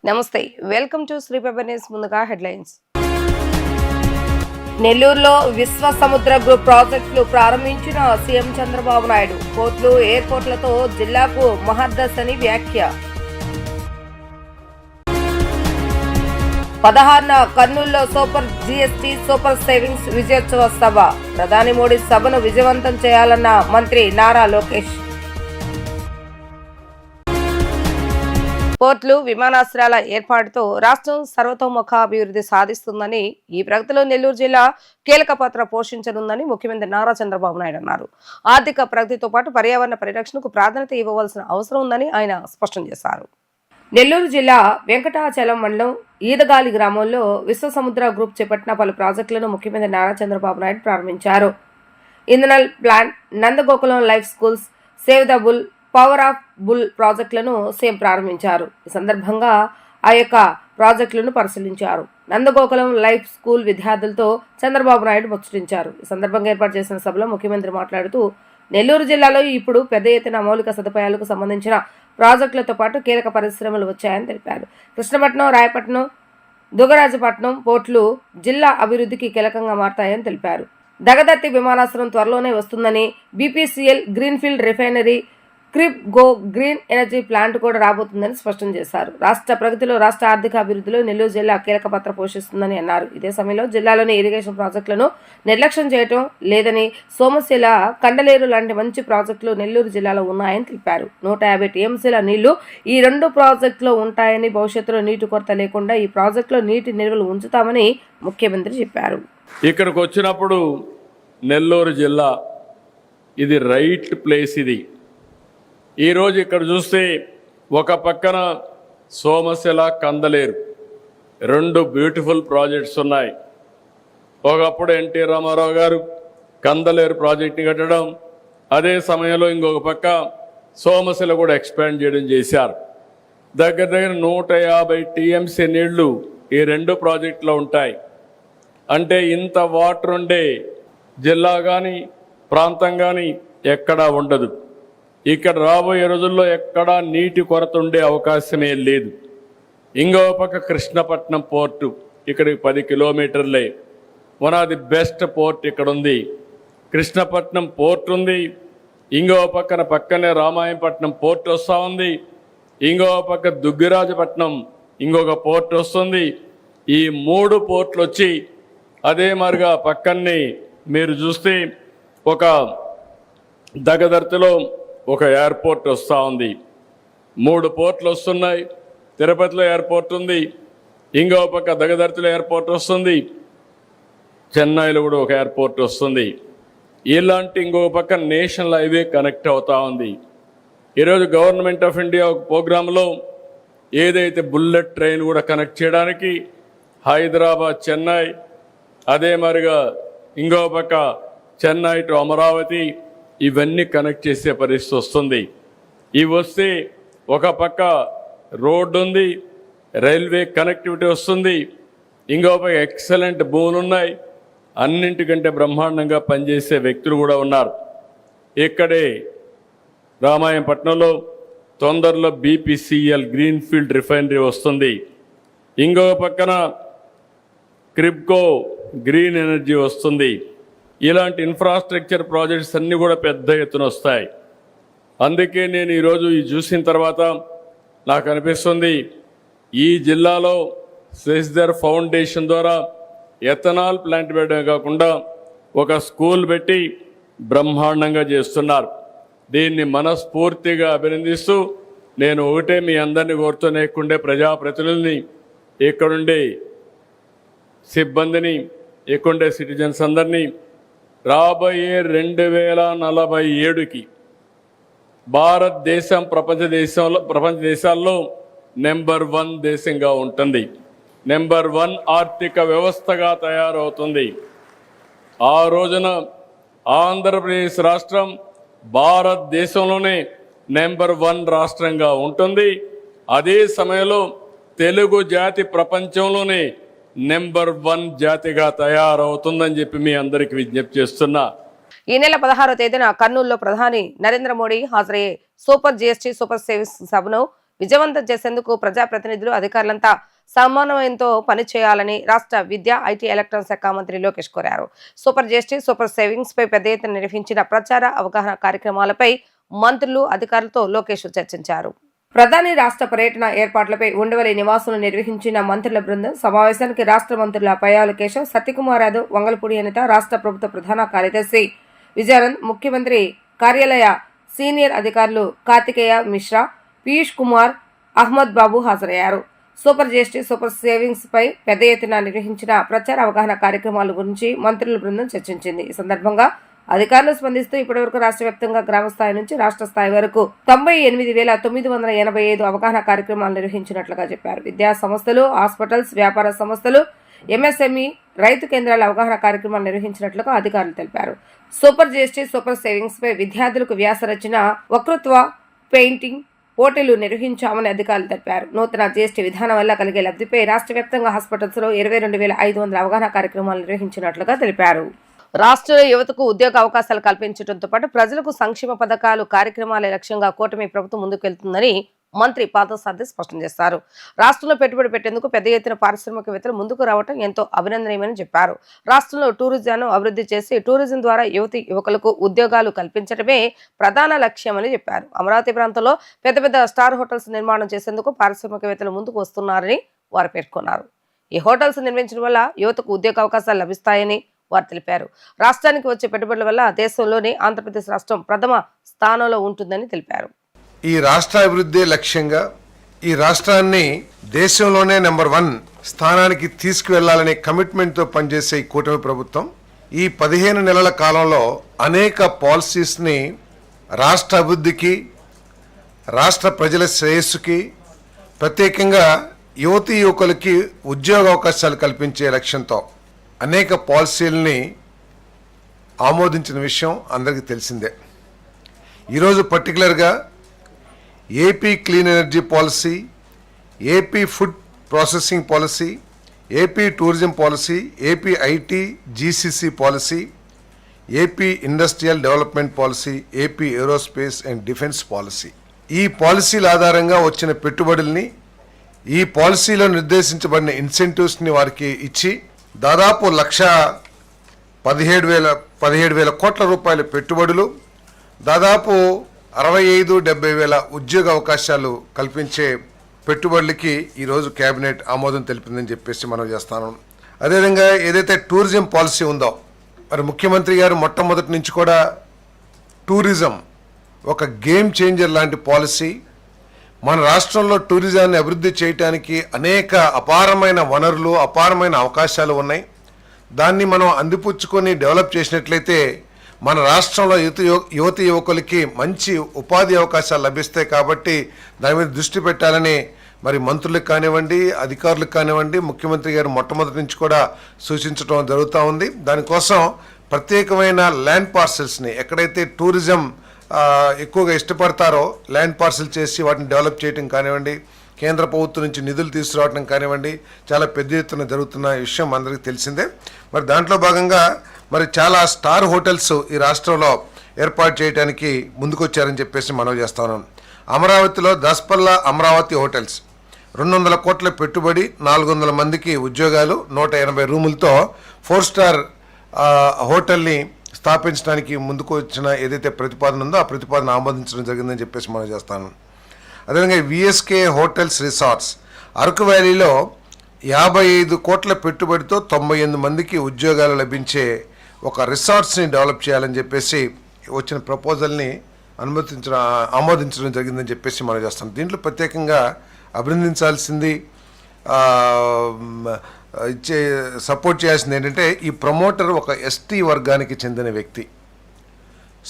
నమస్తే, welcome to Shri paper news. ముందుగా headlines. నెల్లూరులో విశ్వ సముద్ర గ్రూప్ ప్రాజెక్టులు ప్రారంభించిన సీఎం చంద్రబాబు నాయుడు. పోర్టులు, ఎయిర్పోర్టులతో జిల్లాకు మహర్దశని వ్యాఖ్య. 16న కర్నూలులో సూపర్ జీఎస్టీ సూపర్ సేవింగ్స్ విజయోత్సవ సభ. ప్రధాని మోడీ సభను విజయవంతం చేయాలన్న మంత్రి నారా లోకేష్. పోర్టులు, విమానాశ్రయాల ఏర్పాటుతో రాష్ట్రం సర్వతోముఖాభివృద్ధి సాధిస్తుందని, ఈ ప్రగతిలో నెల్లూరు జిల్లా కీలక పాత్ర పోషించనుందని ముఖ్యమంత్రి నారా చంద్రబాబు నాయుడు అన్నారు. ఆర్థిక ప్రగతితో పాటు పర్యావరణ పరిరక్షణకు ప్రాధాన్యత ఇవ్వవలసిన అవసరం ఉందని ఆయన స్పష్టం చేశారు. నెల్లూరు జిల్లా వెంకటాచలం మండలం ఈదగాలి గ్రామంలో విశ్వ సముద్ర గ్రూప్ చేపట్టిన పలు ప్రాజెక్టులను ముఖ్యమంత్రి నారా చంద్రబాబు నాయుడు ప్రారంభించారు. ఇంధనల్ plant, Nandagokulam life schools, save the bull, power of bull ప్రాజెక్టులను సీఎం ప్రారంభించారు. ఈ సందర్భంగా ఆ యొక్క ప్రాజెక్టులను పరిశీలించారు. నందగోకులం లైఫ్ స్కూల్ విద్యార్థులతో చంద్రబాబు నాయుడు ముచ్చటించారు. ఈ సందర్భంగా ఏర్పాటు చేసిన సభలో ముఖ్యమంత్రి మాట్లాడుతూ, నెల్లూరు జిల్లాలో ఇప్పుడు పెద్ద ఎత్తున మౌలిక సదుపాయాలకు సంబంధించిన ప్రాజెక్టులతో పాటు కీలక పరిశ్రమలు వచ్చాయని తెలిపారు. కృష్ణపట్నం, రాయపట్నం, దుగరాజపట్నం పోర్టులు జిల్లా అభివృద్ధికి కీలకంగా మారతాయని తెలిపారు. దగదర్తి విమానాశ్రయం త్వరలోనే వస్తుందని, BPCL greenfield refinery, Krip go green energy plant కూడా రాబోతుందని స్పష్టం చేశారు. రాష్ట్ర ప్రగతిలో, రాష్ట్ర ఆర్థిక అభివృద్ధిలో నెల్లూరు జిల్లా కీలక పాత్ర పోషిస్తుందని అన్నారు. ఇదే సమయంలో జిల్లాలోని ఇరిగేషన్ ప్రాజెక్టులను నిర్లక్ష్యం చేయడం లేదని, సోమశిల, కండలేరు లాంటి మంచి ప్రాజెక్టులు నెల్లూరు జిల్లాలో ఉన్నాయని తెలిపారు. 150 టీఎంసీల నీళ్లు ఈ 2 ప్రాజెక్టులో ఉంటాయని, భవిష్యత్తులో నీటి కొరత లేకుండా ఈ ప్రాజెక్టులో నీటి నిల్వలు ఉంచుతామని ముఖ్యమంత్రి చెప్పారు. ఇక్కడికి వచ్చినప్పుడు నెల్లూరు జిల్లా ఇది రైట్ ప్లేస్. ఇది ఈరోజు ఇక్కడ చూస్తే ఒక పక్కన సోమశిల, కందలేరు 2 బ్యూటిఫుల్ ప్రాజెక్ట్స్ ఉన్నాయి. ఒకప్పుడు ఎన్టీ రామారావు గారు కందలేరు ప్రాజెక్ట్ని కట్టడం, అదే సమయంలో ఇంకొక పక్క సోమశిల కూడా ఎక్స్పాండ్ చేయడం చేశారు. దగ్గర దగ్గర 150 టీఎంసీ నీళ్లు ఈ 2 ప్రాజెక్టులో ఉంటాయి. అంటే ఇంత వాటర్ ఉండే జిల్లా కానీ ప్రాంతం కానీ ఎక్కడా ఉండదు. ఇక్కడ రాబోయే రోజుల్లో ఎక్కడా నీటి కొరత ఉండే అవకాశమే లేదు. ఇంకో పక్క కృష్ణపట్నం పోర్టు ఇక్కడికి 10 కిలోమీటర్లే. One of the best port ఇక్కడ ఉంది. కృష్ణపట్నం పోర్ట్ ఉంది. ఇంకో పక్కనే రామాయంపట్నం పోర్ట్ వస్తూ ఉంది. ఇంకో పక్క దుగ్గిరాజపట్నం ఇంకొక పోర్ట్ వస్తుంది. ఈ 3 పోర్ట్లు వచ్చి అదే మరిగా పక్కనే మీరు చూస్తే ఒక దగదర్తిలో ఒక ఎయిర్పోర్ట్ వస్తూ ఉంది. 3 పోర్ట్లు వస్తున్నాయి. తిరుపతిలో ఎయిర్పోర్ట్ ఉంది. ఇంకో పక్క దగదర్తిలో ఎయిర్పోర్ట్ వస్తుంది. చెన్నైలో కూడా ఒక ఎయిర్పోర్ట్ వస్తుంది. ఇలాంటి ఇంకో పక్క నేషనల్ హైవే కనెక్ట్ అవుతూ ఉంది. ఈరోజు గవర్నమెంట్ ఆఫ్ ఇండియా ఒక ప్రోగ్రాంలో ఏదైతే బుల్లెట్ ట్రైన్ కూడా కనెక్ట్ చేయడానికి హైదరాబాద్, చెన్నై, అదే మరిగా ఇంకో పక్క చెన్నై టు అమరావతి ఇవన్నీ కనెక్ట్ చేసే పరిస్థితి వస్తుంది. ఇవి వస్తే ఒక పక్క రోడ్డు ఉంది, రైల్వే కనెక్టివిటీ వస్తుంది. ఇంకో పక్క ఎక్సలెంట్ భూములు ఉన్నాయి. అన్నింటికంటే బ్రహ్మాండంగా పనిచేసే వ్యక్తులు కూడా ఉన్నారు. ఇక్కడే రామాయంపట్నంలో తొందరలో బీపీసీఎల్ గ్రీన్ఫీల్డ్ రిఫైనరీ వస్తుంది. ఇంకొక పక్కన క్రిప్కో గ్రీన్ ఎనర్జీ వస్తుంది. ఇలాంటి ఇన్ఫ్రాస్ట్రక్చర్ ప్రాజెక్ట్స్ అన్నీ కూడా పెద్ద ఎత్తున వస్తాయి. అందుకే నేను ఈరోజు చూసిన తర్వాత నాకు అనిపిస్తుంది, ఈ జిల్లాలో సెస్దర్ ఫౌండేషన్ ద్వారా ఎథనాల్ ప్లాంట్ పెట్టడమే కాకుండా ఒక స్కూల్ పెట్టి బ్రహ్మాండంగా చేస్తున్నారు. దీన్ని మనస్ఫూర్తిగా అభినందిస్తూ నేను ఒకటే మీ అందరినీ కోరుతూనే ఉండే ప్రజాప్రతినిధుల్ని, ఇక్కడుండే సిబ్బందిని, ఇక్కడుండే సిటిజన్స్ అందరినీ రాబోయే 2047కి భారతదేశం ప్రపంచ దేశాల్లో నెంబర్ 1 దేశంగా ఉంటుంది. నెంబర్ 1 ఆర్థిక వ్యవస్థగా తయారవుతుంది. ఆ రోజున ఆంధ్రప్రదేశ్ రాష్ట్రం భారతదేశంలోనే నెంబర్ 1 రాష్ట్రంగా ఉంటుంది. అదే సమయంలో తెలుగు జాతి ప్రపంచంలోనే నెంబర్ 1 జాతిగా తయారవుతుందని చెప్పి మీ అందరికి విజ్ఞప్తి చేస్తున్నా. ఈ నెల 16వ తేదీన కర్నూలులో ప్రధాని నరేంద్ర మోడీ హాజరయ్యే సూపర్ జీఎస్టీ సూపర్ సేవింగ్స్ సభను విజయవంతం చేసేందుకు ప్రజాప్రతినిధులు అధికారులంతా సమన్వయంతో పనిచేయాలని రాష్ట్ర విద్యా ఐటీ ఎలక్ట్రానిక్ శాఖ మంత్రి లోకేష్ కోరారు. సూపర్ జిఎస్టీ, సూపర్ సేవింగ్స్ పై పెద్ద ఎత్తున నిర్వహించిన ప్రచార అవగాహన కార్యక్రమాలపై మంత్రులు అధికారులతో లోకేష్ చర్చించారు. ప్రధాని రాష్ట్ర పర్యటన ఏర్పాట్లపై ఉండవల్లి నివాసంలో నిర్వహించిన మంత్రుల బృందం సమావేశానికి రాష్ట్ర మంత్రుల పయ్యావుల కేశవ్, సత్యకుమార్ యాదవ్, వంగలపూడి అనిత, రాష్ట్ర ప్రభుత్వ ప్రధాన కార్యదర్శి విజయానంద్, ముఖ్యమంత్రి కార్యాలయ సీనియర్ అధికారులు కార్తికేయ మిశ్రా, పీయూష్ కుమార్, అహ్మద్ బాబు హాజరయ్యారు. సూపర్ జిఎస్టీ, సూపర్ సేవింగ్స్ పై పెద్ద ఎత్తున నిర్వహించిన ప్రచార అవగాహన కార్యక్రమాల గురించి మంత్రుల బృందం చర్చించింది. ఈ సందర్భంగా అధికారులు స్పందిస్తూ ఇప్పటివరకు రాష్ట్ర వ్యాప్తంగా గ్రామ స్థాయి నుంచి రాష్ట్ర స్థాయి వరకు 98,985 అవగాహన కార్యక్రమాలు నిర్వహించినట్లుగా చెప్పారు. విద్యా సంస్థలు, హాస్పిటల్స్, వ్యాపార సంస్థలు, ఎంఎస్ఎంఈ, రైతు కేంద్రాల అవగాహన కార్యక్రమాలు నిర్వహించినట్లుగా అధికారులు తెలిపారు. సూపర్ జిఎస్టీ, సూపర్ సేవింగ్స్ పై విద్యార్థులకు వ్యాస రచన, వక్తృత్వ, పెయింటింగ్ పోటీలు నిర్వహించామని అధికారులు తెలిపారు. నూతన జీఎస్టీ విధానం వల్ల కలిగే లబ్ధిపై రాష్ట్ర వ్యాప్తంగా హాస్పిటల్స్ లో 22,500 అవగాహన కార్యక్రమాలు నిర్వహించినట్లుగా తెలిపారు. రాష్ట్రంలో యువతకు ఉద్యోగ అవకాశాలు కల్పించడంతో పాటు ప్రజలకు సంక్షేమ పథకాలు, కార్యక్రమాల లక్ష్యంగా కూటమి ప్రభుత్వం ముందుకు వెళ్తుందని మంత్రి పార్థసారథి స్పష్టం చేశారు. రాష్ట్రంలో పెట్టుబడి పెట్టేందుకు పెద్ద ఎత్తున పారిశ్రామికవేత్తలు ముందుకు రావడం ఎంతో అభినందనీయమని చెప్పారు. రాష్ట్రంలో టూరిజంను అభివృద్ధి చేసి టూరిజం ద్వారా యువకులకు ఉద్యోగాలు కల్పించడమే ప్రధాన లక్ష్యమని చెప్పారు. అమరావతి ప్రాంతంలో పెద్ద పెద్ద స్టార్ హోటల్స్ నిర్మాణం చేసేందుకు పారిశ్రామికవేత్తలు ముందుకు వస్తున్నారని వారు పేర్కొన్నారు. ఈ హోటల్స్ నిర్మించడం వల్ల యువతకు ఉద్యోగ అవకాశాలు లభిస్తాయని వారు తెలిపారు. రాష్ట్రానికి వచ్చే పెట్టుబడుల వల్ల దేశంలోనే ఆంధ్రప్రదేశ్ రాష్ట్రం ప్రథమ స్థానంలో ఉంటుందని తెలిపారు. ఈ రాష్ట్ర అభివృద్ధి లక్ష్యంగా ఈ రాష్ట్రాన్ని దేశంలోనే నెంబర్ 1 స్థానానికి తీసుకువెళ్లాలనే కమిట్మెంట్తో పనిచేసే ఈ కూటమి ప్రభుత్వం ఈ 15 నెలల కాలంలో అనేక పాలసీస్ని రాష్ట్ర అభివృద్ధికి, రాష్ట్ర ప్రజల శ్రేయస్సుకి, ప్రత్యేకంగా యువతీ యువకులకి ఉద్యోగ అవకాశాలు కల్పించే లక్ష్యంతో అనేక పాలసీలని ఆమోదించిన విషయం అందరికీ తెలిసిందే. ఈరోజు పర్టికులర్గా AP clean energy policy, AP food processing policy, AP tourism policy, AP IT GCC policy, AP industrial development policy, AP aerospace and defence policy. ఈ పాలసీల ఆధారంగా వచ్చిన పెట్టుబడుల్ని, ఈ పాలసీలో నిర్దేశించబడిన ఇన్సెంటివ్స్ని వారికి ఇచ్చి దాదాపు 1,17,000 కోట్ల రూపాయల పెట్టుబడులు, దాదాపు 65,000-70,000 ఉద్యోగ అవకాశాలు కల్పించే పెట్టుబడులకి ఈరోజు కేబినెట్ ఆమోదం తెలిపిందని చెప్పేసి మనం చేస్తాను. అదేవిధంగా ఏదైతే టూరిజం పాలసీ ఉందో, మరి ముఖ్యమంత్రి గారు మొట్టమొదటి నుంచి కూడా టూరిజం ఒక గేమ్ చేంజర్ లాంటి పాలసీ. మన రాష్ట్రంలో టూరిజాన్ని అభివృద్ధి చేయడానికి అనేక అపారమైన వనరులు, అపారమైన అవకాశాలు ఉన్నాయి. దాన్ని మనం అందిపుచ్చుకొని డెవలప్ చేసినట్లయితే మన రాష్ట్రంలో యువతి యువకులకి మంచి ఉపాధి అవకాశాలు లభిస్తాయి. కాబట్టి దాని మీద దృష్టి పెట్టాలని మరి మంత్రులకు కానివ్వండి, అధికారులకు కానివ్వండి, ముఖ్యమంత్రి గారు మొట్టమొదటి నుంచి కూడా సూచించడం జరుగుతూ ఉంది. దానికోసం ప్రత్యేకమైన ల్యాండ్ పార్సెల్స్ని, ఎక్కడైతే టూరిజం ఎక్కువగా ఇష్టపడతారో ల్యాండ్ పార్సెల్ చేసి వాటిని డెవలప్ చేయడం కానివ్వండి, కేంద్ర ప్రభుత్వం నుంచి నిధులు తీసుకురావడం కానివ్వండి, చాలా పెద్ద ఎత్తున జరుగుతున్న విషయం అందరికీ తెలిసిందే. మరి దాంట్లో భాగంగా మరి చాలా స్టార్ హోటల్స్ ఈ రాష్ట్రంలో ఏర్పాటు చేయడానికి ముందుకొచ్చారని చెప్పేసి మనం చేస్తాను. అమరావతిలో దస్పల్లా అమరావతి హోటల్స్ 200 కోట్ల పెట్టుబడి, 400 మందికి ఉద్యోగాలు, 180 రూములతో 4 స్టార్ హోటల్ని స్థాపించడానికి ముందుకు వచ్చిన ఏదైతే ప్రతిపాదన ఉందో ఆ ప్రతిపాదన ఆమోదించడం జరిగిందని చెప్పేసి మనం చేస్తాను. అదేవిధంగా విఎస్కే హోటల్స్ రిసార్ట్స్ అరకు వ్యాలీలో 55 కోట్ల పెట్టుబడితో 98 మందికి ఉద్యోగాలు లభించే ఒక రిసార్ట్స్ని డెవలప్ చేయాలని చెప్పేసి వచ్చిన ప్రపోజల్ని ఆమోదించడం జరిగిందని చెప్పేసి మనం చేస్తాం. దీంట్లో ప్రత్యేకంగా అభినందించాల్సింది, సపోర్ట్ చేయాల్సింది ఏంటంటే ఈ ప్రమోటర్ ఒక ఎస్టీ వర్గానికి చెందిన వ్యక్తి.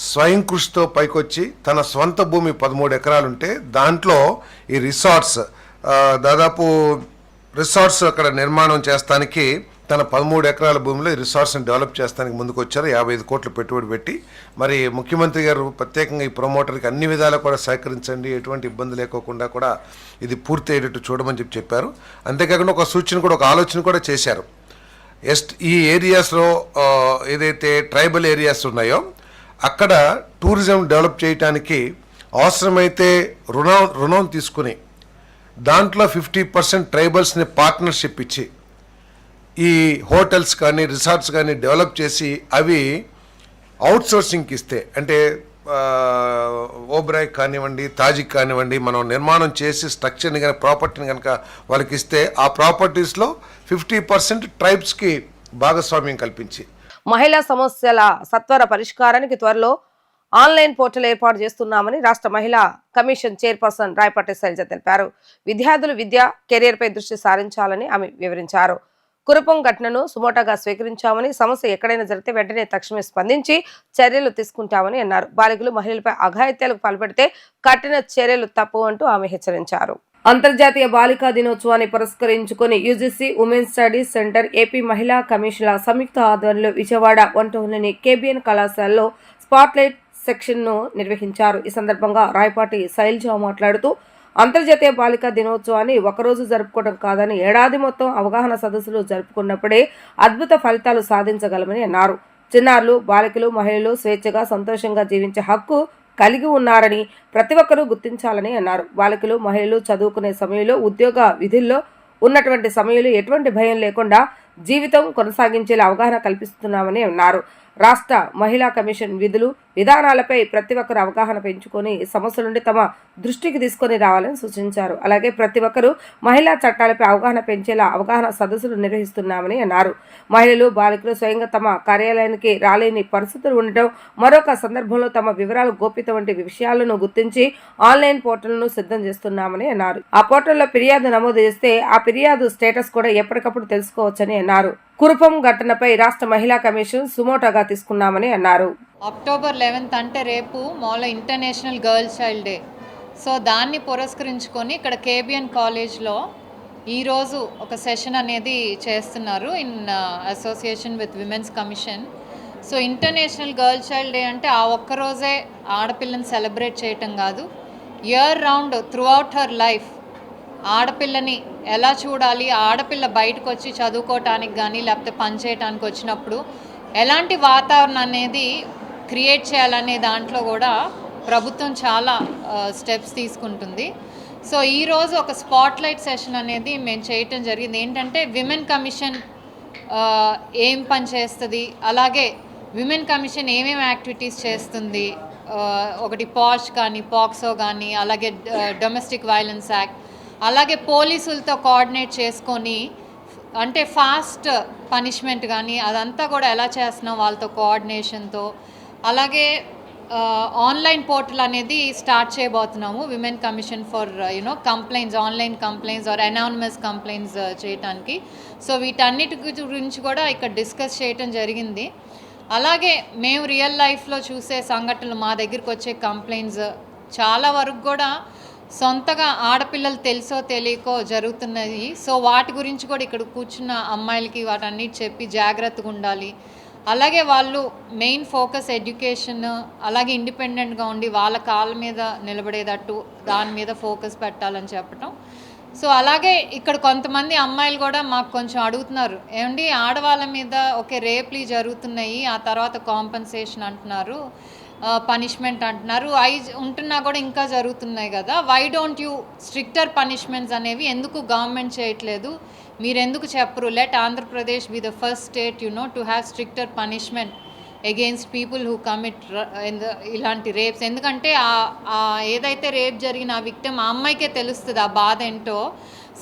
స్వయం కృషితో పైకొచ్చి తన స్వంత భూమి 13 ఎకరాలుంటే దాంట్లో ఈ రిసార్ట్స్ దాదాపు అక్కడ నిర్మాణం చేస్తానికి తన 13 ఎకరాల భూమిలో ఈ రిసార్ట్స్ని డెవలప్ చేస్తానికి ముందుకు వచ్చారు. 55 కోట్లు పెట్టుబడి పెట్టి. మరి ముఖ్యమంత్రి గారు ప్రత్యేకంగా ఈ ప్రమోటర్కి అన్ని విధాలు కూడా సహకరించండి, ఎటువంటి ఇబ్బంది లేకోకుండా కూడా ఇది పూర్తి అయ్యేటట్టు చూడమని చెప్పారు. అంతేకాకుండా ఒక సూచన కూడా, ఒక ఆలోచన కూడా చేశారు. ఈ ఏరియాస్లో ఏదైతే ట్రైబల్ ఏరియాస్ ఉన్నాయో అక్కడ టూరిజం డెవలప్ చేయడానికి అవసరమైతే రుణం తీసుకుని దాంట్లో 50% ట్రైబల్స్ని పార్ట్నర్షిప్ ఇచ్చి ఈ హోటల్స్ కానీ రిసార్ట్స్ కానీ డెవలప్ చేసి అవి అవుట్సోర్సింగ్కి ఇస్తే, అంటే ఓబ్రాయ్ కానివ్వండి, తాజిక్ కానివ్వండి, మనం నిర్మాణం చేసి స్ట్రక్చర్ని కానీ ప్రాపర్టీని కనుక వాళ్ళకి ఇస్తే ఆ ప్రాపర్టీస్లో 50% ట్రైబ్స్కి భాగస్వామ్యం కల్పించి మహిళా సమస్యల సత్వర పరిష్కారానికి త్వరలో ఆన్లైన్ పోర్టల్ ఏర్పాటు చేస్తున్నామని రాష్ట్ర మహిళా కమిషన్ చైర్పర్సన్ రాయపాటి శైలజ తెలిపారు. విద్యార్థులు విద్య, కెరీర్పై దృష్టి సారించాలని ఆమె వివరించారు. కురుపం ఘటనను సుమోటాగా స్వీకరించామని, సమస్య ఎక్కడైనా జరిగితే వెంటనే తక్షణమే స్పందించి చర్యలు తీసుకుంటామని అన్నారు. బాలికలు, మహిళలపై అఘాయిత్యాలకు పాల్పడితే కఠిన చర్యలు తప్పు అంటూ ఆమె హెచ్చరించారు. అంతర్జాతీయ బాలికా దినోత్సవాన్ని పురస్కరించుకుని UGC women's studies centre, AP మహిళా కమిషన్ల సంయుక్త ఆధ్వర్యంలో విజయవాడ 1 కేబిఎన్ కళాశాలలో స్పాట్లైట్ సెక్షన్ ను నిర్వహించారు. ఈ సందర్భంగా రాయపాటి శైలజ మాట్లాడుతూ, అంతర్జాతీయ బాలికా దినోత్సవాన్ని ఒకరోజు జరుపుకోవడం కాదని ఏడాది మొత్తం అవగాహన సదస్సులు జరుపుకున్నప్పుడే అద్భుత ఫలితాలు సాధించగలమని అన్నారు. చిన్నారులు, బాలికలు, మహిళలు స్వేచ్ఛగా, సంతోషంగా జీవించే హక్కు కలిగి ఉన్నారని ప్రతి ఒక్కరూ గుర్తించాలని అన్నారు. బాలికలు, మహిళలు చదువుకునే సమయంలో, ఉద్యోగ విధుల్లో ఉన్నటువంటి సమయంలో ఎటువంటి భయం లేకుండా జీవితం కొనసాగించేలా అవగాహన కల్పిస్తున్నామని అన్నారు. రాష్ట్ర మహిళా కమిషన్ విధులు, విధానాలపై ప్రతి ఒక్కరు అవగాహన పెంచుకొని సమస్యల నుండి తమ దృష్టికి తీసుకొని రావాలని సూచించారు. అలాగే ప్రతి ఒక్కరూ మహిళా చట్టాలపై అవగాహన పెంచేలా అవగాహన సదస్సులు నిర్వహిస్తున్నామని అన్నారు. మహిళలు, బాలికలు స్వయంగా తమ కార్యాలయానికి రాలేని పరిస్థితులు ఉండటం, మరొక సందర్భంలో తమ వివరాలు గోప్యత వంటి విషయాలను గుర్తించి ఆన్లైన్ పోర్టల్ను సిద్ధం చేస్తున్నామని అన్నారు. ఆ పోర్టల్లో ఫిర్యాదు నమోదు చేస్తే ఆ ఫిర్యాదు స్టేటస్ కూడా ఎప్పటికప్పుడు తెలుసుకోవచ్చని అన్నారు. కురుపం ఘటనపై రాష్ట్ర మహిళా కమిషన్ సుమోటోగా తీసుకున్నామని అన్నారు. అక్టోబర్ 11 అంటే రేపు మామూలు international girls child day. So దాన్ని పురస్కరించుకొని ఇక్కడ కేబిఎన్ కాలేజ్లో ఈరోజు ఒక సెషన్ అనేది చేస్తున్నారు in association with women's commission. So international girls child day అంటే ఆ ఒక్కరోజే ఆడపిల్లని సెలబ్రేట్ చేయటం కాదు, year round through out her life ఆడపిల్లని ఎలా చూడాలి, ఆడపిల్ల బయటకు వచ్చి చదువుకోవటానికి కానీ లేకపోతే పని చేయడానికి వచ్చినప్పుడు ఎలాంటి వాతావరణం అనేది క్రియేట్ చేయాలనే దాంట్లో కూడా ప్రభుత్వం చాలా స్టెప్స్ తీసుకుంటుంది. సో ఈరోజు ఒక స్పాట్లైట్ సెషన్ అనేది మేము చేయటం జరిగింది. ఏంటంటే విమెన్ కమిషన్ ఏం పని చేస్తుంది, అలాగే విమెన్ కమిషన్ ఏమేమి యాక్టివిటీస్ చేస్తుంది, ఒకటి పాష్ కానీ, పాక్సో కానీ, అలాగే డొమెస్టిక్ వైలెన్స్ యాక్ట్, అలాగే పోలీసులతో కోఆర్డినేట్ చేసుకొని అంటే ఫాస్ట్ పనిష్మెంట్ కానీ అదంతా కూడా ఎలా చేస్తున్నాం వాళ్ళతో కోఆర్డినేషన్తో. అలాగే ఆన్లైన్ పోర్టల్ అనేది స్టార్ట్ చేయబోతున్నాము women commission for complaints, online complaints or anonymous complaints చేయటానికి. సో వీటన్నిటి గురించి కూడా ఇక్కడ డిస్కస్ చేయటం జరిగింది. అలాగే మేము రియల్ లైఫ్లో చూసే సంఘటనలు, మా దగ్గరికి వచ్చే కంప్లైంట్స్ చాలా వరకు కూడా సొంతగా ఆడపిల్లలు తెలుసో తెలియకో జరుగుతున్నాయి. సో వాటి గురించి కూడా ఇక్కడ కూర్చున్న అమ్మాయిలకి వాటన్నిటి చెప్పి జాగ్రత్తగా ఉండాలి. అలాగే వాళ్ళు మెయిన్ ఫోకస్ ఎడ్యుకేషన్, అలాగే ఇండిపెండెంట్గా ఉండి వాళ్ళ కాళ్ళ మీద నిలబడేటట్టు దాని మీద ఫోకస్ పెట్టాలని చెప్పటం. సో అలాగే ఇక్కడ కొంతమంది అమ్మాయిలు కూడా మాకు కొంచెం అడుగుతున్నారు, ఏమండి ఆడవాళ్ళ మీద ఓకే రేప్లు జరుగుతున్నాయి, ఆ తర్వాత కాంపన్సేషన్ అంటున్నారు, పనిష్మెంట్ అంటున్నారు, ఉంటున్నా కూడా ఇంకా జరుగుతున్నాయి కదా, why don't you stricter punishments అనేవి ఎందుకు గవర్నమెంట్ చేయట్లేదు, మీరు ఎందుకు చెప్పరు, let Andhra Pradesh be the first state to have stricter punishment against people who commit ఇలాంటి రేప్స్. ఎందుకంటే ఏదైతే రేప్ జరిగిన ఆ విక్టిమ్ ఆ అమ్మాయికే తెలుస్తుంది ఆ బాధ ఏంటో.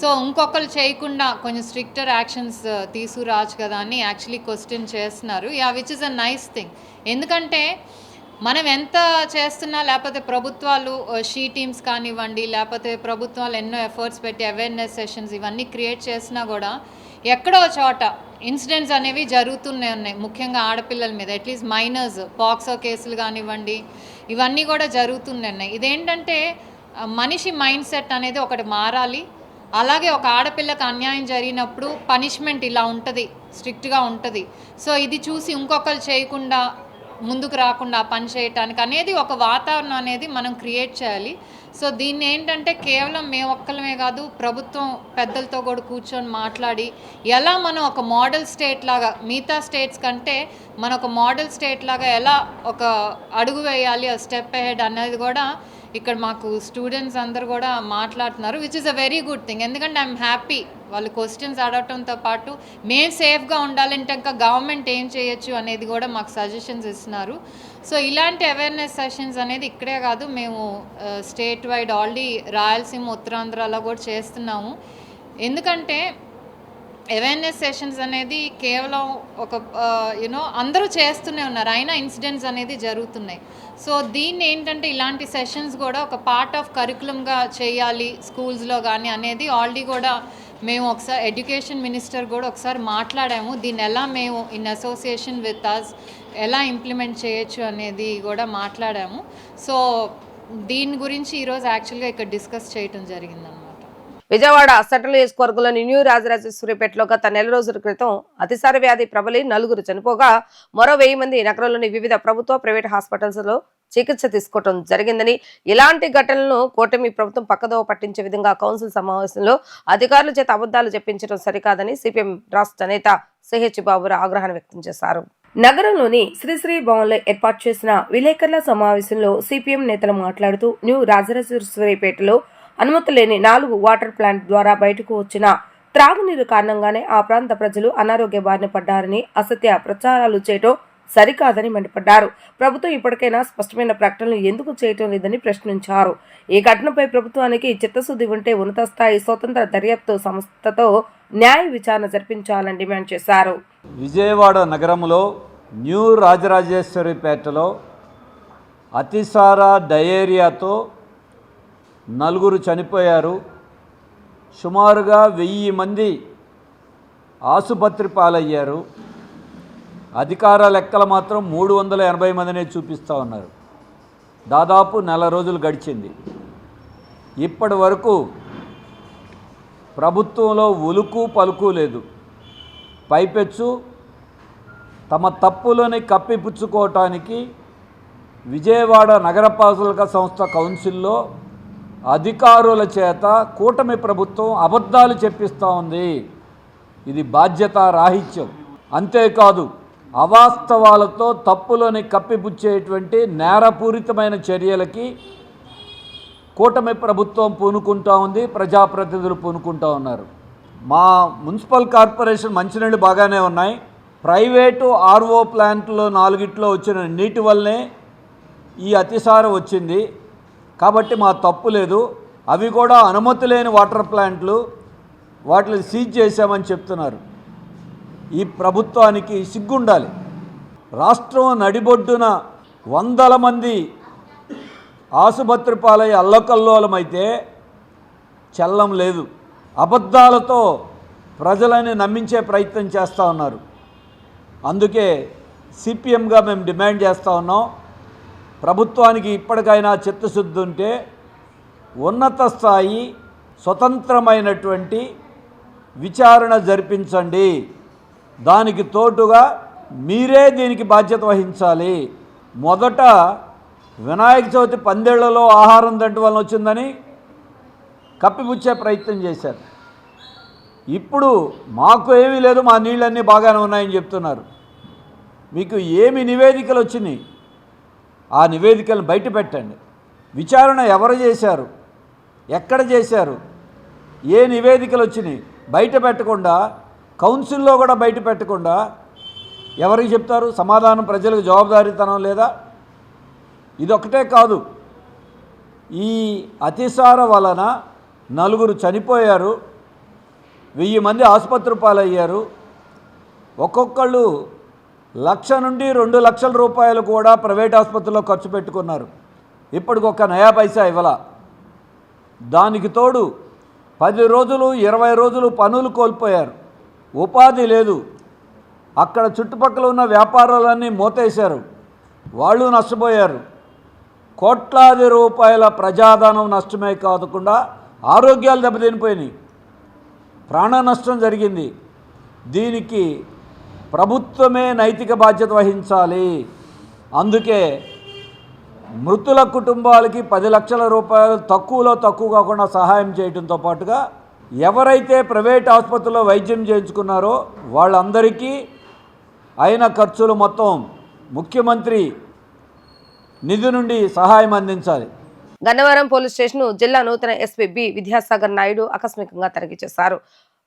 సో ఇంకొకరు చేయకుండా కొంచెం స్ట్రిక్టర్ యాక్షన్స్ తీసుకురావచ్చు కదా అని యాక్చువల్లీ క్వశ్చన్ చేస్తున్నారు. Which is a nice thing. ఎందుకంటే మనం ఎంత చేస్తున్నా, లేకపోతే ప్రభుత్వాలు షీ టీమ్స్ కానివ్వండి, లేకపోతే ప్రభుత్వాలు ఎన్నో ఎఫర్ట్స్ పెట్టి అవేర్నెస్ సెషన్స్ ఇవన్నీ క్రియేట్ చేసినా కూడా ఎక్కడో చోట ఇన్సిడెంట్స్ అనేవి జరుగుతూనే ఉన్నాయి, ముఖ్యంగా ఆడపిల్లల మీద. అట్లీస్ట్ మైనర్స్ పాక్సో కేసులు కానివ్వండి, ఇవన్నీ కూడా జరుగుతూనే ఉన్నాయి. ఇదేంటంటే మనిషి మైండ్ సెట్ అనేది ఒకటి మారాలి. అలాగే ఒక ఆడపిల్లకి అన్యాయం జరిగినప్పుడు పనిష్మెంట్ ఇలా ఉంటుంది, స్ట్రిక్ట్గా ఉంటుంది. సో ఇది చూసి ఇంకొకరు చేయకుండా, ముందుకు రాకుండా పని చేయటానికి అనేది ఒక వాతావరణం అనేది మనం క్రియేట్ చేయాలి. సో దీన్ని ఏంటంటే కేవలం మేము ఒక్కలమే కాదు, ప్రభుత్వం పెద్దలతో కూడా కూర్చొని మాట్లాడి ఎలా మనం ఒక మోడల్ స్టేట్ లాగా, మిగతా స్టేట్స్ కంటే మన ఒక మోడల్ స్టేట్ లాగా ఎలా ఒక అడుగు వేయాలి, స్టెప్ అహెడ్ అనేది కూడా ఇక్కడ మాకు స్టూడెంట్స్ అందరు కూడా మాట్లాడుతున్నారు, which is a very good thing. ఎందుకంటే ఐఎమ్ హ్యాపీ వాళ్ళు క్వశ్చన్స్ అడగటంతో పాటు మేము సేఫ్గా ఉండాలంటే ఇంకా గవర్నమెంట్ ఏం చేయొచ్చు అనేది కూడా మాకు సజెషన్స్ ఇస్తున్నారు. సో ఇలాంటి అవేర్నెస్ సెషన్స్ అనేది ఇక్కడే కాదు, మేము స్టేట్ వైడ్ ఆల్రెడీ రాయలసీమ ఉత్తరాంధ్రలో కూడా చేస్తున్నాము. ఎందుకంటే అవేర్నెస్ సెషన్స్ అనేది కేవలం ఒక అందరూ చేస్తూనే ఉన్నారు, అయినా ఇన్సిడెంట్స్ అనేది జరుగుతున్నాయి. సో దీన్ని ఏంటంటే ఇలాంటి సెషన్స్ కూడా ఒక పార్ట్ ఆఫ్ కరికులంగా చేయాలి స్కూల్స్లో కానీ అనేది ఆల్రెడీ కూడా మేము ఒకసారి ఎడ్యుకేషన్ మినిస్టర్ కూడా ఒకసారి మాట్లాడాము. దీన్ని ఎలా మేము ఇన్ అసోసియేషన్ విత్ అస్ ఎలా ఇంప్లిమెంట్ చేయొచ్చు అనేది కూడా మాట్లాడాము. సో దీని గురించి ఈరోజు యాక్చువల్గా ఇక్కడ డిస్కస్ చేయటం జరిగిందన్నమాట. విజయవాడ సెంట్రల్ నియోజకవర్గంలోని న్యూ రాజరాజేశ్వరిపేటలో గత నెల రోజుల క్రితం అతిసార వ్యాధి ప్రబలి 4 చనిపోగా మరో 1000 మంది నగరంలోని వివిధ ప్రభుత్వ ప్రైవేట్ హాస్పిటల్స్ లో చికిత్స తీసుకోవడం జరిగిందని, ఇలాంటి ఘటనలను కూటమి ప్రభుత్వం పక్కదోవ పట్టించే విధంగా కౌన్సిల్ సమావేశంలో అధికారుల చేత అబద్దాలు చెప్పించడం సరికాదని సిపిఎం రాష్ట్ర నేత సిహెచ్ బాబురావు ఆగ్రహాన్ని వ్యక్తం చేశారు. నగరంలోని శ్రీశ్రీ భవన్లో ఏర్పాటు చేసిన విలేకరుల సమావేశంలో సిపిఎం నేతలు మాట్లాడుతూ న్యూ రాజరాజేశ్వరిపేటలో అనుమతి లేని 4 వాటర్ ప్లాంట్ ద్వారా బయటకు వచ్చిన త్రాగునీరు కారణంగానే ఆ ప్రాంత ప్రజలు అనారోగ్య బారిన పడ్డారని అసత్య ప్రచారాలు చేయటం సరికాదని మండిపడ్డారు. ప్రభుత్వం ఇప్పటికైనా స్పష్టమైన ప్రకటనలు ఎందుకు చేయటం లేదని ప్రశ్నించారు. ఈ ఘటనపై ప్రభుత్వానికి చిత్తశుద్ధి ఉంటే ఉన్నత స్థాయి స్వతంత్ర దర్యాప్తు సంస్థతో న్యాయ విచారణ జరిపించాలని డిమాండ్ చేశారు. విజయవాడ నగరంలో న్యూ రాజరాజేశ్వరిపేటలో అతిసార డయేరియాతో 4 చనిపోయారు. సుమారుగా 1000 మంది ఆసుపత్రి పాలయ్యారు. అధికార లెక్కలు మాత్రం 380 మందినే చూపిస్తూ ఉన్నారు. దాదాపు నెల రోజులు గడిచింది. ఇప్పటి వరకు ప్రభుత్వంలో ఉలుకు పలుకు లేదు. పైపెచ్చు తమ తప్పులని కప్పిపుచ్చుకోవటానికి విజయవాడ నగరపాలక సంస్థ కౌన్సిల్లో అధికారుల చేత కూటమి ప్రభుత్వం అబద్ధాలు చెప్పిస్తూ ఉంది. ఇది బాధ్యత రాహిత్యం. అంతేకాదు అవాస్తవాలతో తప్పులని కప్పిపుచ్చేటువంటి నేరపూరితమైన చర్యలకి కూటమి ప్రభుత్వం పూనుకుంటూ ఉంది, ప్రజాప్రతినిధులు పూనుకుంటూ ఉన్నారు. మా మున్సిపల్ కార్పొరేషన్ మంచినీళ్ళు బాగానే ఉన్నాయి. ప్రైవేటు ఆర్ఓ ప్లాంట్లో 4 వచ్చిన నీటి వల్లనే ఈ అతిసార వచ్చింది. కాబట్టి మా తప్పు లేదు. అవి కూడా అనుమతి లేని వాటర్ ప్లాంట్లు, వాటిని సీజ్ చేశామని చెప్తున్నారు. ఈ ప్రభుత్వానికి సిగ్గుండాలి. రాష్ట్రం నడిబొడ్డున 100 మంది ఆసుపత్రి పాలై అల్లకల్లోలమైతే చల్లం లేదు. అబద్ధాలతో ప్రజలని నమ్మించే ప్రయత్నం చేస్తూ ఉన్నారు. అందుకే సిపిఎంగా మేము డిమాండ్ చేస్తూ ఉన్నాం, ప్రభుత్వానికి ఇప్పటికైనా చిత్తశుద్ధి ఉంటే ఉన్నత స్థాయి స్వతంత్రమైనటువంటి విచారణ జరిపించండి. దానికి తోడుగా మీరే దీనికి బాధ్యత వహించాలి. మొదట వినాయక చవితి పందేళ్లలో ఆహారం దంటు వలన వచ్చిందని కప్పిపుచ్చే ప్రయత్నం చేశారు. ఇప్పుడు మాకు ఏమీ లేదు, మా నీళ్ళన్నీ బాగానే ఉన్నాయని చెప్తున్నారు. మీకు ఏమి నివేదికలు వచ్చినాయి? ఆ నివేదికలను బయట పెట్టండి. విచారణ ఎవరు చేశారు, ఎక్కడ చేశారు, ఏ నివేదికలు వచ్చినాయి బయట పెట్టకుండా, కౌన్సిల్లో కూడా బయట పెట్టకుండా ఎవరికి చెప్తారు? సమాధానం ప్రజలకు జవాబుదారీతనం లేదా? ఇదొక్కటే కాదు, ఈ అతిసార వలన 4 చనిపోయారు, 1000 మంది ఆసుపత్రి పాలయ్యారు. ఒక్కొక్కళ్ళు 1,00,000 నుండి 2 లక్షల రూపాయలు కూడా ప్రైవేట్ ఆసుపత్రిలో ఖర్చు పెట్టుకున్నారు. ఇప్పటికొక నయా పైసా ఇవ్వాల. దానికి తోడు 10 రోజులు 20 రోజులు పనులు కోల్పోయారు, ఉపాధి లేదు. అక్కడ చుట్టుపక్కల ఉన్న వ్యాపారాలన్నీ మూతేశారు, వాళ్ళు నష్టపోయారు. కోట్లాది రూపాయల ప్రజాధనం నష్టమే కాకుండా ఆరోగ్యాలు దెబ్బతినిపోయినాయి, ప్రాణ నష్టం జరిగింది. దీనికి ప్రభుత్వమే నైతిక బాధ్యత వహించాలి. అందుకే మృతుల కుటుంబాలకి 10 లక్షల రూపాయలు తక్కువలో తక్కువ కాకుండా సహాయం చేయడంతో పాటుగా ఎవరైతే ప్రైవేట్ ఆసుపత్రిలో వైద్యం చేయించుకున్నారో వాళ్ళందరికీ అయిన ఖర్చులు మొత్తం ముఖ్యమంత్రి నిధి నుండి సహాయం అందించాలి. గన్నవరం పోలీస్ స్టేషన్ జిల్లా నూతన ఎస్పీ బి విద్యాసాగర్ నాయుడు ఆకస్మికంగా తనిఖీ చేశారు.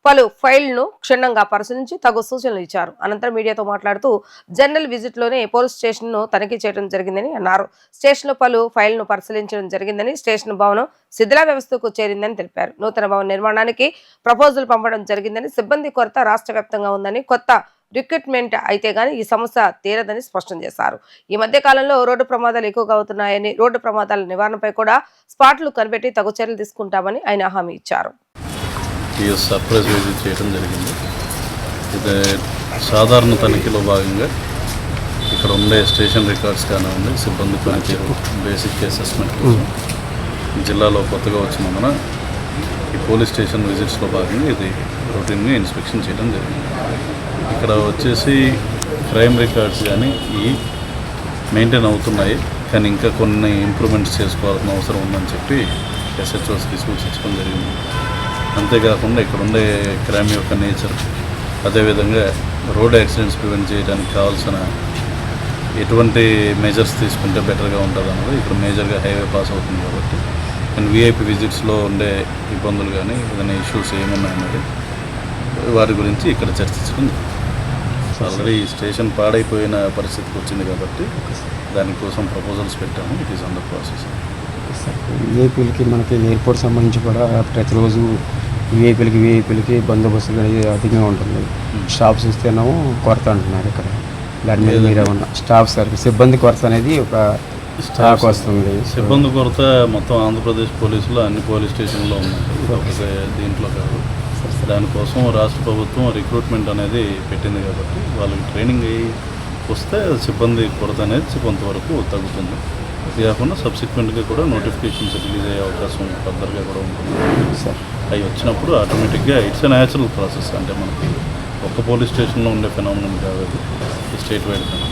పలు ఫైళ్లను క్షుణ్ణంగా పరిశీలించి తగు సూచనలు ఇచ్చారు. అనంతరం మీడియాతో మాట్లాడుతూ జనరల్ విజిట్ లోనే పోలీస్ స్టేషన్ ను తనిఖీ చేయడం జరిగిందని అన్నారు. స్టేషన్ లో పలు ఫైళ్లను పరిశీలించడం జరిగిందని, స్టేషన్ భవనం శిథిలా వ్యవస్థకు చేరిందని తెలిపారు. నూతన భవన నిర్మాణానికి ప్రపోజల్ పంపడం జరిగిందని, సిబ్బంది కొరత రాష్ట్ర వ్యాప్తంగా ఉందని, కొత్త రిక్రూట్మెంట్ అయితే గానీ ఈ సమస్య తీరదని స్పష్టం చేశారు. ఈ మధ్య కాలంలో రోడ్డు ప్రమాదాలు ఎక్కువగా అవుతున్నాయని, రోడ్డు ప్రమాదాల నివారణపై కూడా స్పాట్లు కనిపెట్టి తగు చర్యలు తీసుకుంటామని ఆయన హామీ ఇచ్చారు. సర్ప్రైజ్ విజిట్ చేయడం జరిగింది. ఇది సాధారణ తనిఖీలో భాగంగా ఇక్కడ ఉండే స్టేషన్ రికార్డ్స్ కానివ్వండి, సిబ్బంది పనితీరు, బేసిక్ అసెస్మెంట్ కోసం జిల్లాలో కొత్తగా వచ్చినందున ఈ పోలీస్ స్టేషన్ విజిట్స్లో భాగంగా ఇది రొటీన్గా ఇన్స్పెక్షన్ చేయడం జరిగింది. ఇక్కడ వచ్చేసి క్రైమ్ రికార్డ్స్ కానీ ఈ మెయింటైన్ అవుతున్నాయి, కానీ ఇంకా కొన్ని ఇంప్రూవ్మెంట్స్ చేసుకోవాల్సిన అవసరం ఉందని చెప్పి ఎస్హెచ్ఓస్కి సూచించడం జరిగింది. అంతేకాకుండా ఇక్కడ ఉండే క్రైమ్ యొక్క నేచర్, అదేవిధంగా రోడ్ యాక్సిడెంట్స్ ప్రివెంట్ చేయడానికి కావాల్సిన ఎటువంటి మెజర్స్ తీసుకుంటే బెటర్గా ఉంటుంది అన్నది ఇక్కడ మేజర్గా హైవే పాస్ అవుతుంది కాబట్టి, అండ్ విఐపి విజిట్స్లో ఉండే ఇబ్బందులు కానీ ఏదైనా ఇష్యూస్ ఏమున్నాయన్నది వారి గురించి ఇక్కడ చర్చించడం. ఆల్రెడీ స్టేషన్ పాడైపోయిన పరిస్థితికి వచ్చింది కాబట్టి దానికోసం ప్రపోజల్స్ పెట్టాము. It is under process. విఐపీలకి మనకి ఎయిర్పోర్ట్ సంబంధించి కూడా ప్రతిరోజు విఐపీలకి బందోబస్తులు అనేది అధికంగా ఉంటుంది. స్టాఫ్ చూస్తేనేమో కొరత అంటున్నారు. ఇక్కడ దాని మీద మీరేమన్నా స్టాఫ్ సిబ్బంది కొరత అనేది ఒక స్టాక్ వస్తుంది. సిబ్బంది కొరత మొత్తం ఆంధ్రప్రదేశ్ పోలీసులో అన్ని పోలీస్ స్టేషన్లో ఉన్నాయి. దీంట్లో కాదు, దానికోసం రాష్ట్ర ప్రభుత్వం రిక్రూట్మెంట్ అనేది పెట్టింది కాబట్టి వాళ్ళకి ట్రైనింగ్ అయ్యి వస్తే సిబ్బంది కొరత అనేది కొంతవరకు తగ్గుతుంది. ఇది కాకుండా సబ్సిక్వెంట్గా కూడా నోటిఫికేషన్స్ రిలీజ్ అయ్యే అవకాశం ఫర్దర్గా కూడా ఉంటుంది. అవి వచ్చినప్పుడు ఆటోమేటిక్గా ఇట్స్ ఎ న్యాచురల్ ప్రాసెస్. అంటే మనకి ఒక్క పోలీస్ స్టేషన్లో ఉండే ఫెనామినన్ కాదు, స్టేట్ వైడ్ ఫెనామినన్.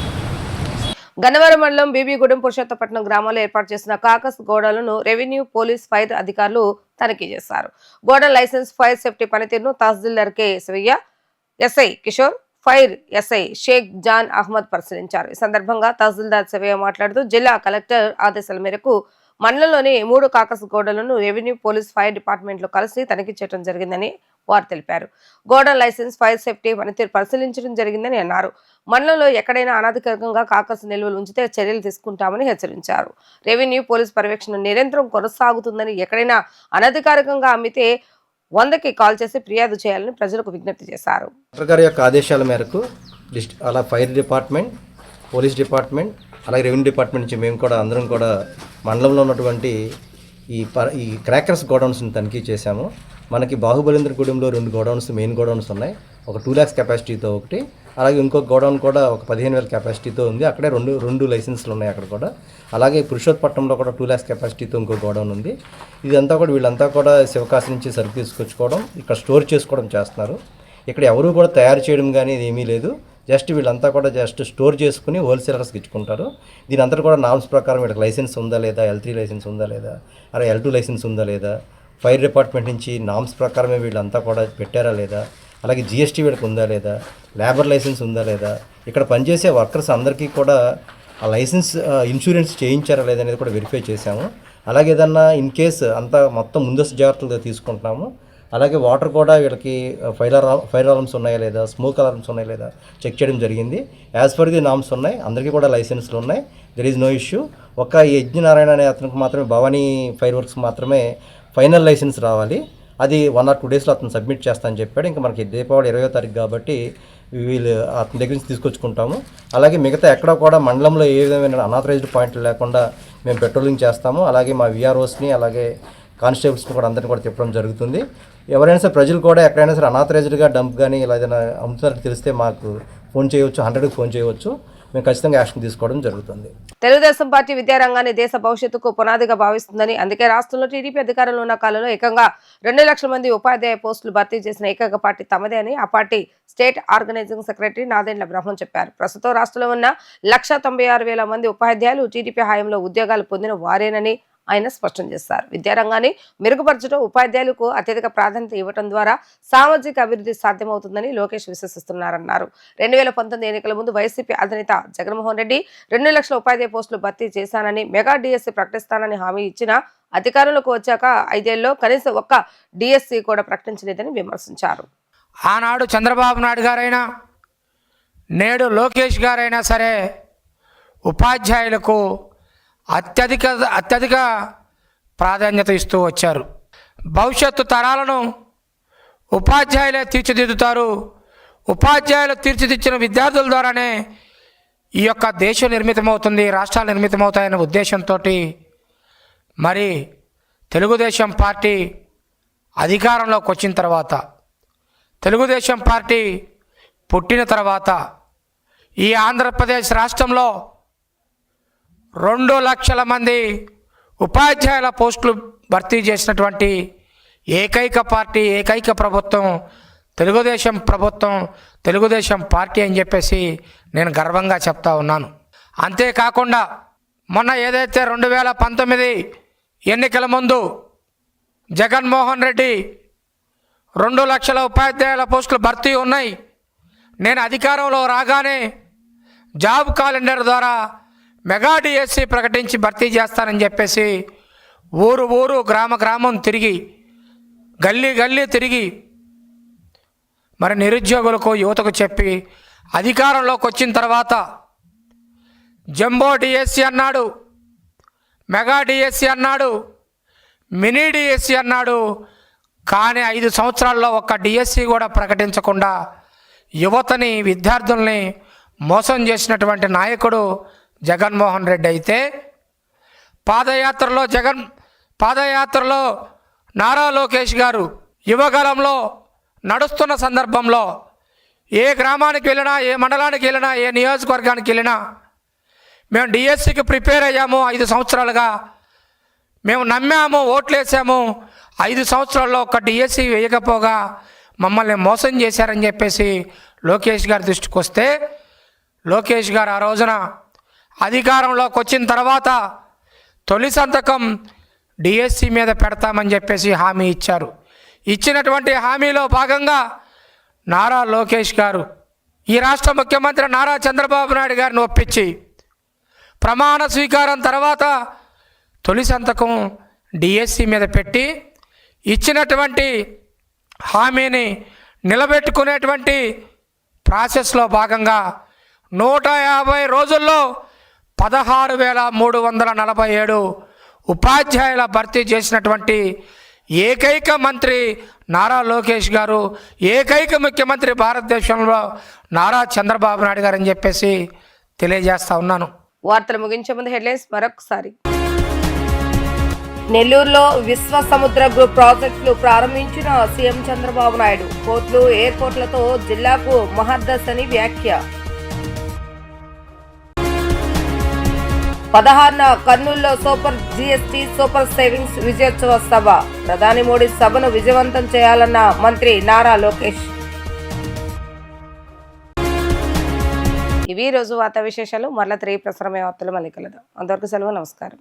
గన్నవరం మండలం బీబీగూడెం పురుషోత్తపట్నం గ్రామాల్లో ఏర్పాటు చేసిన కాకస్ గోడలను రెవెన్యూ, పోలీస్, ఫైర్ అధికారులు తనిఖీ చేశారు. గోడ లైసెన్స్, ఫైర్ సేఫ్టీ పనితీరును tahsildar K Sivaiah, SI Kishore, fire SI Sheikh Jan Ahmed పరిశీలించారు. ఈ సందర్భంగా తహసీల్దార్ శివయ్య మాట్లాడుతూ జిల్లా కలెక్టర్ ఆదేశాల మేరకు మండలంలోని 3 కాకస్ గోడలను రెవెన్యూ, పోలీస్, ఫైర్ డిపార్ట్మెంట్లు కలిసి తనిఖీ చేయడం జరిగిందని వారు తెలిపారు. గోడ లైసెన్స్, ఫైర్ సేఫ్టీ పనితీరు పరిశీలించడం జరిగిందని అన్నారు. మండలంలో ఎక్కడైనా అనధికారికంగా కాకస్ నిల్వలు ఉంచితే చర్యలు తీసుకుంటామని హెచ్చరించారు. రెవెన్యూ, పోలీస్ పర్యవేక్షణ నిరంతరం కొనసాగుతుందని, ఎక్కడైనా అనధికారికంగా అమ్మితే 100కి కాల్ చేసి ఫిర్యాదు చేయాలని ప్రజలకు విజ్ఞప్తి చేశారు. కలెక్టర్ గారి యొక్క ఆదేశాల మేరకు అలా ఫైర్ డిపార్ట్మెంట్, పోలీస్ డిపార్ట్మెంట్, అలాగే రెవెన్యూ డిపార్ట్మెంట్ నుంచి మేము కూడా అందరం కూడా మండలంలో ఉన్నటువంటి ఈ క్రాకర్స్ గోడౌన్స్ని తనిఖీ చేశాము. మనకి బాహుబలేంద్రగూడెంలో 2 గోడౌన్స్, మెయిన్ గోడౌన్స్ ఉన్నాయి. ఒక 2 lakhs కెపాసిటీతో ఒకటి, అలాగే ఇంకొక గోడౌన్ కూడా ఒక 15,000 కెపాసిటీతో ఉంది. అక్కడే రెండు లైసెన్స్లు ఉన్నాయి అక్కడ కూడా. అలాగే పురుషోత్తపట్నంలో కూడా 2 lakhs కెపాసిటీతో ఇంకో గోడౌన్ ఉంది. ఇదంతా కూడా వీళ్ళంతా కూడా శివకాశి నుంచి సరుకు తీసుకొచ్చుకోవడం, ఇక్కడ స్టోర్ చేసుకోవడం చేస్తున్నారు. ఇక్కడ ఎవరు కూడా తయారు చేయడం కానీ ఇది ఏమీ లేదు. జస్ట్ వీళ్ళంతా కూడా స్టోర్ చేసుకుని హోల్సేలర్స్కి ఇచ్చుకుంటారు. దీని అంతా కూడా నామ్స్ ప్రకారం వీళ్ళకి లైసెన్స్ ఉందా లేదా, L3 లైసెన్స్ ఉందా లేదా, అలాగే L2 లైసెన్స్ ఉందా లేదా, ఫైర్ డిపార్ట్మెంట్ నుంచి నామ్స్ ప్రకారమే వీళ్ళంతా కూడా పెట్టారా లేదా, అలాగే GST వీళ్ళకి ఉందా లేదా, లేబర్ లైసెన్స్ ఉందా లేదా, ఇక్కడ పనిచేసే వర్కర్స్ అందరికీ కూడా ఆ లైసెన్స్ ఇన్సూరెన్స్ చేయించారా లేదా అనేది కూడా వెరిఫై చేశాము. అలాగే ఏదన్నా ఇన్ కేస్ అంతా మొత్తం ముందస్తు జాగ్రత్తలు తీసుకుంటున్నాము. అలాగే వాటర్ కూడా వీళ్ళకి ఫైర్ అలార్మ్స్ ఉన్నాయా లేదా, స్మోక్ అలార్మ్స్ ఉన్నాయా లేదా చెక్ చేయడం జరిగింది. యాజ్ పర్ ది నామ్స్ ఉన్నాయి, అందరికీ కూడా లైసెన్స్లు ఉన్నాయి. There is no issue. ఒక యజ్ఞనారాయణ అనే అతనికి మాత్రమే, భవానీ ఫైర్ వర్క్స్ మాత్రమే ఫైనల్ లైసెన్స్ రావాలి. అది 1 or 2 daysలో అతను సబ్మిట్ చేస్తానని చెప్పాడు. ఇంకా మనకి దీపావళి 20వ తారీఖు కాబట్టి వీళ్ళు అతని దగ్గర నుంచి తీసుకొచ్చుకుంటాము. అలాగే మిగతా ఎక్కడ కూడా మండలంలో ఏ విధమైన అనాథరైజ్డ్ పాయింట్లు లేకుండా మేము పెట్రోలింగ్ చేస్తాము. అలాగే మా VROస్ని, అలాగే కానిస్టేబుల్స్ని కూడా అందరినీ కూడా తిప్పడం జరుగుతుంది. ఎవరైనా సరే ప్రజలు కూడా ఎక్కడైనా సరే అనాథరైజ్డ్గా డంప్ కానీ ఇలా ఏదైనా అమ్ముతున్నట్టు తెలిస్తే మాకు ఫోన్ చేయవచ్చు, 100కి ఫోన్ చేయవచ్చు. మేము ఖచ్చితంగా యాక్షన్ తీసుకోవడం జరుగుతుంది. తెలుగుదేశం పార్టీ విద్యారంగాన్ని దేశ భవిష్యత్తుకు పునాదిగా భావిస్తుందని, అందుకే రాష్ట్రంలో టీడీపీ అధికారంలో ఉన్న కాలంలో ఏకంగా 2 లక్షల మంది ఉపాధ్యాయ పోస్టులు భర్తీ చేసిన ఏకైక పార్టీ తమదే అని ఆ party state organising secretary Nadendla Brahmam చెప్పారు. ప్రస్తుతం రాష్ట్రంలో ఉన్న 1,96,000 మంది ఉపాధ్యాయులు టీడీపీ హయాంలో ఉద్యోగాలు పొందిన వారేనని ఆయన స్పష్టం చేశారు. విద్యారంగాన్ని మెరుగుపరచడం, ఉపాధ్యాయులకు అత్యధిక ప్రాధాన్యత ఇవ్వడం ద్వారా సామాజిక అభివృద్ధి సాధ్యమవుతుందని లోకేష్ విశ్వసిస్తున్నారన్నారు. 2019 ఎన్నికల ముందు వైసీపీ అధినేత జగన్మోహన్ రెడ్డి 2 లక్షల ఉపాధ్యాయ పోస్టులు భర్తీ చేశానని, మెగా డిఎస్సీ ప్రకటిస్తానని హామీ ఇచ్చిన అధికారంలోకి వచ్చాక 5 ఏళ్లలో కనీసం ఒక్క డిఎస్సీ కూడా ప్రకటించలేదని విమర్శించారు. ఆనాడు చంద్రబాబు నాయుడు గారైనా నేడు లోకేష్ గారైనా సరే ఉపాధ్యాయులకు అత్యధిక ప్రాధాన్యత ఇస్తూ వచ్చారు. భవిష్యత్తు తరాలను ఉపాధ్యాయులే తీర్చిదిద్దుతారు. ఉపాధ్యాయులు తీర్చిదిద్దిన విద్యార్థుల ద్వారానే ఈ యొక్క దేశం నిర్మితమవుతుంది, రాష్ట్రాలు నిర్మితమవుతాయనే ఉద్దేశంతో మరి తెలుగుదేశం పార్టీ అధికారంలోకి వచ్చిన తర్వాత, తెలుగుదేశం పార్టీ పుట్టిన తర్వాత ఈ ఆంధ్రప్రదేశ్ రాష్ట్రంలో 2 లక్షల మంది ఉపాధ్యాయుల పోస్టులు భర్తీ చేసినటువంటి ఏకైక పార్టీ, ఏకైక ప్రభుత్వం తెలుగుదేశం ప్రభుత్వం, తెలుగుదేశం పార్టీ అని చెప్పేసి నేను గర్వంగా చెప్తా ఉన్నాను. అంతేకాకుండా మొన్న ఏదైతే 2019 ఎన్నికల ముందు జగన్మోహన్ రెడ్డి 2 లక్షల ఉపాధ్యాయుల పోస్టులు భర్తీ ఉన్నాయి, నేను అధికారంలో రాగానే జాబ్ క్యాలెండర్ ద్వారా మెగా డిఎస్సీ ప్రకటించి భర్తీ చేస్తానని చెప్పేసి ఊరు గ్రామం తిరిగి, గల్లీ తిరిగి మరి నిరుద్యోగులకు, యువతకు చెప్పి అధికారంలోకి వచ్చిన తర్వాత జంబో డిఎస్సీ అన్నాడు, మెగా డిఎస్సీ అన్నాడు, మినీ డిఎస్సీ అన్నాడు. కానీ 5 సంవత్సరాల్లో ఒక్క డిఎస్సీ కూడా ప్రకటించకుండా యువతని, విద్యార్థుల్ని మోసం చేసినటువంటి నాయకుడు జగన్మోహన్ రెడ్డి అయితే, పాదయాత్రలో నారా లోకేష్ గారు యువగలంలో నడుస్తున్న సందర్భంలో ఏ గ్రామానికి వెళ్ళినా, ఏ మండలానికి వెళ్ళినా, ఏ నియోజకవర్గానికి వెళ్ళినా మేము డిఎస్సికి ప్రిపేర్ అయ్యాము, 5 సంవత్సరాలుగా మేము నమ్మాము, ఓట్లేసాము, 5 సంవత్సరాల్లో ఒక డిఎస్సి వేయకపోగా మమ్మల్ని మోసం చేశారని చెప్పేసి లోకేష్ గారి దృష్టికి వస్తే, లోకేష్ గారు ఆ రోజున అధికారంలోకి వచ్చిన తర్వాత తొలి సంతకం డిఎస్సి మీద పెడతామని చెప్పేసి హామీ ఇచ్చారు. ఇచ్చినటువంటి హామీలో భాగంగా నారా లోకేష్ గారు ఈ రాష్ట్ర ముఖ్యమంత్రి నారా చంద్రబాబు నాయుడు గారిని ఒప్పించి ప్రమాణ స్వీకారం తర్వాత తొలి సంతకం డిఎస్సి మీద పెట్టి ఇచ్చినటువంటి హామీని నిలబెట్టుకునేటువంటి ప్రాసెస్లో భాగంగా 150 రోజుల్లో 16,347 ఉపాధ్యాయుల భర్తీ చేసినటువంటి ఏకైక మంత్రి నారా లోకేష్ గారు, ఏకైక ముఖ్యమంత్రి భారతదేశంలో నారా చంద్రబాబు నాయుడు గారు అని చెప్పేసి తెలియజేస్తా ఉన్నాను. వార్తలు ముగించే ముందు హెడ్లైన్స్ మరొకసారి. నెల్లూరులో విశ్వ సముద్ర గ్రూప్ ప్రాజెక్టులు ప్రారంభించిన సీఎం చంద్రబాబు నాయుడు. పోర్టులు, ఎయిర్పోర్ట్లతో జిల్లాకు మహర్దశని వ్యాఖ్య. 16న కర్నూలులో సూపర్ జీఎస్టీ సూపర్ సేవింగ్స్ విజయోత్సవ సభ. ప్రధాని మోడీ సభను విజయవంతం చేయాలన్న మంత్రి నారా లోకేష్. ఇవి రోజు వార్తా విశేషాలు. మరలా 3 ప్రసారమయ్యే వార్తలు మళ్ళీ కలుద్దాం. అంతవరకు సెలవు, నమస్కారం.